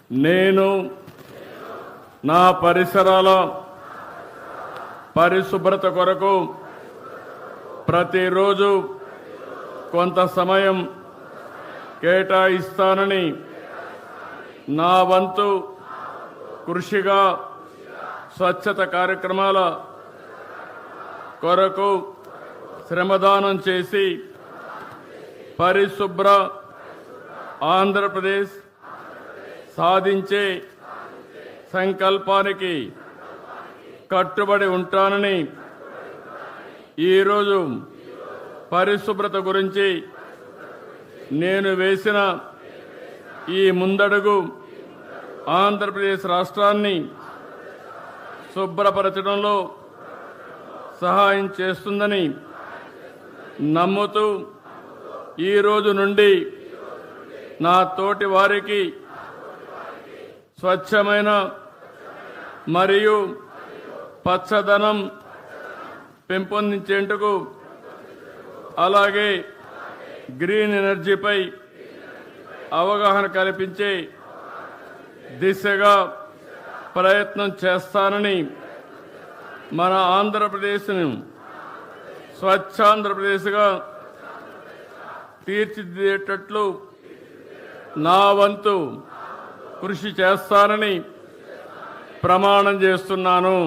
నేను నా పరిసరాల పరిశుభ్రత కొరకు ప్రతిరోజు కొంత సమయం కేటాయిస్తానని నా వంతు కృషిగా స్వచ్ఛత కార్యక్రమాల కొరకు శ్రమదానం చేసి పరిశుభ్ర ఆంధ్రప్రదేశ్ సాధించే సంకల్పానికి కట్టుబడి ఉంటానని ఈరోజు పరిశుభ్రత గురించి నేను వేసిన ఈ ముందడుగు ఆంధ్రప్రదేశ్ రాష్ట్రాన్ని శుభ్రపరచడంలో సహాయం చేస్తుందని నమ్ముతూ ఈ రోజు నుండి నా తోటి వారికి స్వచ్ఛమైన మరియు పచ్చదనం పెంపొందించేందుకు అలాగే గ్రీన్ ఎనర్జీపై అవగాహన కల్పించే దిశగా ప్రయత్నం చేస్తానని మన ఆంధ్రప్రదేశ్ను స్వచ్ఛాంధ్రప్రదేశ్గా తీర్చిదిద్దేటట్లు నా వంతు కృషి చేస్తానని ప్రమాణం చేస్తున్నాను.